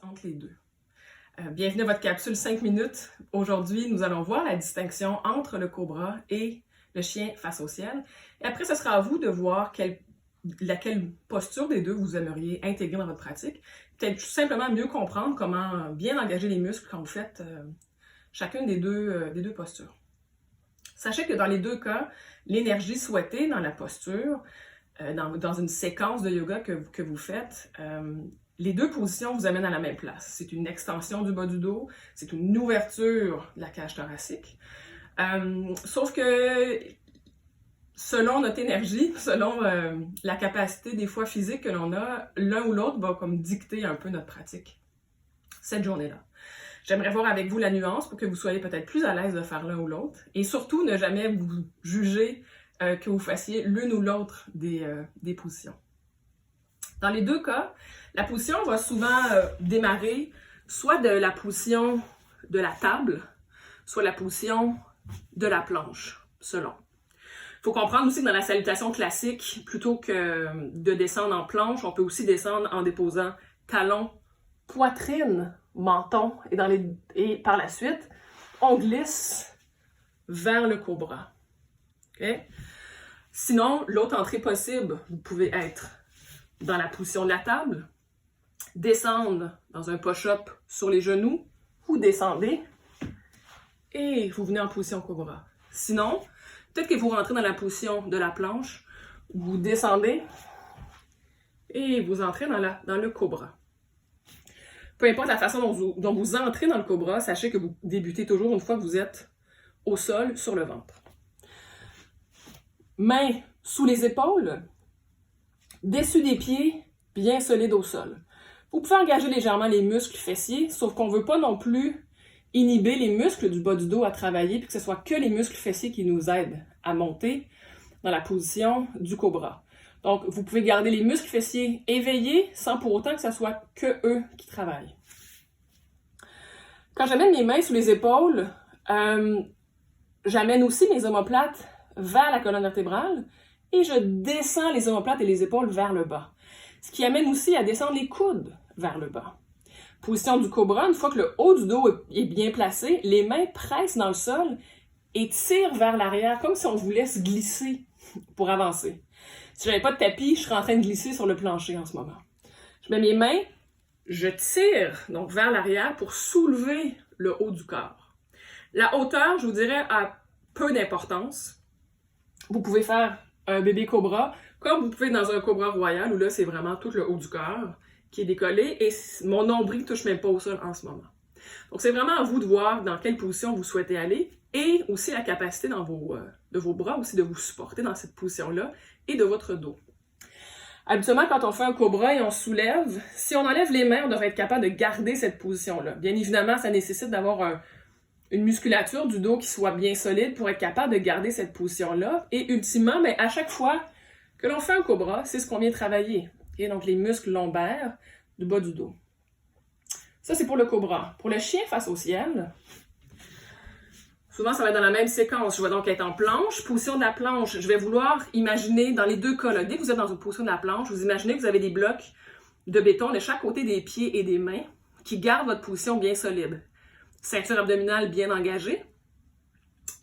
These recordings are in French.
Entre les deux. Bienvenue à votre capsule 5 minutes. Aujourd'hui, nous allons voir la distinction entre le cobra et le chien face au ciel. Et après, ce sera à vous de voir laquelle posture des deux vous aimeriez intégrer dans votre pratique. Peut-être tout simplement mieux comprendre comment bien engager les muscles quand vous faites chacune des deux postures. Sachez que dans les deux cas, l'énergie souhaitée dans la posture, dans une séquence de yoga que vous faites, les deux positions vous amènent à la même place. C'est une extension du bas du dos, c'est une ouverture de la cage thoracique. Sauf que selon notre énergie, selon la capacité des fois physique que l'on a, l'un ou l'autre va comme dicter un peu notre pratique cette journée-là. J'aimerais voir avec vous la nuance pour que vous soyez peut-être plus à l'aise de faire l'un ou l'autre et surtout ne jamais vous juger que vous fassiez l'une ou l'autre des positions. Dans les deux cas, la position va souvent démarrer soit de la position de la table, soit la position de la planche, selon. Il faut comprendre aussi que dans la salutation classique, plutôt que de descendre en planche, on peut aussi descendre en déposant talon, poitrine, menton, et par la suite, on glisse vers le cobra. Okay? Sinon, l'autre entrée possible, vous pouvez être dans la position de la table, descendre dans un push-up sur les genoux, vous descendez et vous venez en position cobra. Sinon, peut-être que vous rentrez dans la position de la planche, vous descendez et vous entrez dans le cobra. Peu importe la façon dont vous entrez dans le cobra, sachez que vous débutez toujours une fois que vous êtes au sol, sur le ventre. Mains sous les épaules, dessus des pieds, bien solides au sol. Vous pouvez engager légèrement les muscles fessiers, sauf qu'on ne veut pas non plus inhiber les muscles du bas du dos à travailler, puis que ce soit que les muscles fessiers qui nous aident à monter dans la position du cobra. Donc, vous pouvez garder les muscles fessiers éveillés sans pour autant que ce soit que eux qui travaillent. Quand j'amène mes mains sous les épaules, j'amène aussi mes omoplates vers la colonne vertébrale et je descends les omoplates et les épaules vers le bas. Ce qui amène aussi à descendre les coudes vers le bas. Position du cobra, une fois que le haut du dos est bien placé, les mains pressent dans le sol et tirent vers l'arrière, comme si on vous laisse glisser pour avancer. Si j'avais pas de tapis, je serais en train de glisser sur le plancher en ce moment. Je mets mes mains, je tire donc vers l'arrière pour soulever le haut du corps. La hauteur, je vous dirais, a peu d'importance. Vous pouvez faire un bébé cobra, comme vous pouvez dans un cobra royal, où là, c'est vraiment tout le haut du corps qui est décollé, et mon nombril ne touche même pas au sol en ce moment. Donc, c'est vraiment à vous de voir dans quelle position vous souhaitez aller, et aussi la capacité de vos bras aussi de vous supporter dans cette position-là, et de votre dos. Habituellement, quand on fait un cobra et on soulève, si on enlève les mains, on devrait être capable de garder cette position-là. Bien évidemment, ça nécessite d'avoir une musculature du dos qui soit bien solide pour être capable de garder cette position-là. Et ultimement, mais à chaque fois que l'on fait un cobra, c'est ce qu'on vient travailler. Okay? Donc, les muscles lombaires du bas du dos. Ça, c'est pour le cobra. Pour le chien face au ciel, souvent, ça va être dans la même séquence. Je vais donc être en planche, position de la planche. Je vais vouloir imaginer, dans les deux cas, là, dès que vous êtes dans une position de la planche, vous imaginez que vous avez des blocs de béton de chaque côté des pieds et des mains qui gardent votre position bien solide. Ceinture abdominale bien engagée.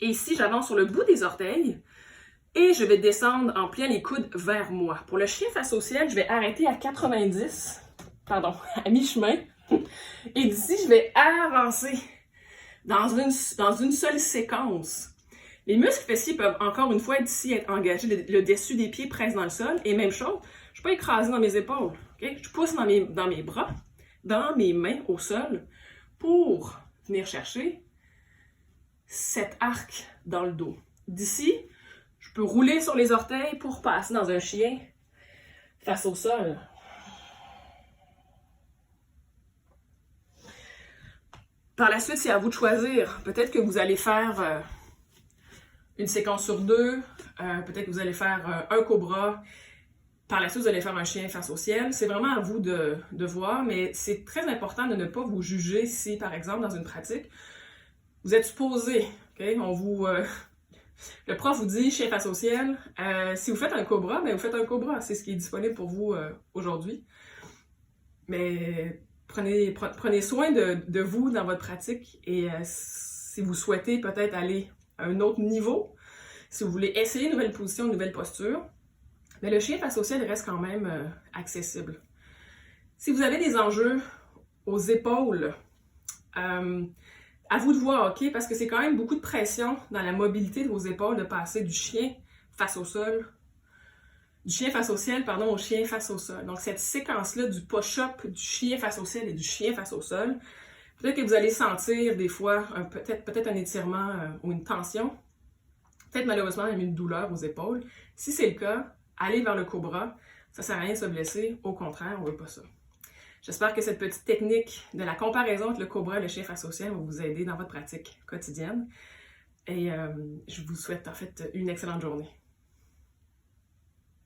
Et ici, j'avance sur le bout des orteils et je vais descendre en pliant les coudes vers moi. Pour le chien face au ciel, je vais arrêter à à mi-chemin. Et d'ici, je vais avancer dans une seule séquence. Les muscles fessiers peuvent encore une fois d'ici être engagés, le dessus des pieds presse dans le sol. Et même chose, je ne suis pas écrasée dans mes épaules. Okay? Je pousse dans mes bras, dans mes mains au sol pour venir chercher cet arc dans le dos. D'ici, je peux rouler sur les orteils pour passer dans un chien face au sol. Par la suite, c'est à vous de choisir. Peut-être que vous allez faire une séquence sur deux. Peut-être que vous allez faire un cobra. Par la suite, vous allez faire un chien face au ciel. C'est vraiment à vous de voir, mais c'est très important de ne pas vous juger si, par exemple, dans une pratique, vous êtes supposé, okay? Le prof vous dit chien face au ciel. Si vous faites un cobra, ben vous faites un cobra. C'est ce qui est disponible pour vous aujourd'hui. Mais prenez soin de vous dans votre pratique et si vous souhaitez peut-être aller à un autre niveau, si vous voulez essayer une nouvelle position, une nouvelle posture, mais le chien face au ciel reste quand même accessible. Si vous avez des enjeux aux épaules, à vous de voir, OK? Parce que c'est quand même beaucoup de pression dans la mobilité de vos épaules de passer du chien face au sol, du chien face au ciel, pardon, au chien face au sol. Donc cette séquence-là du push-up, du chien face au ciel et du chien face au sol, peut-être que vous allez sentir des fois peut-être un étirement ou une tension, peut-être malheureusement même une douleur aux épaules. Si c'est le cas, allez vers le cobra. Ça ne sert à rien de se blesser, au contraire, on ne veut pas ça. J'espère que cette petite technique de la comparaison entre le cobra et le chien face au ciel va vous aider dans votre pratique quotidienne. Et je vous souhaite en fait une excellente journée.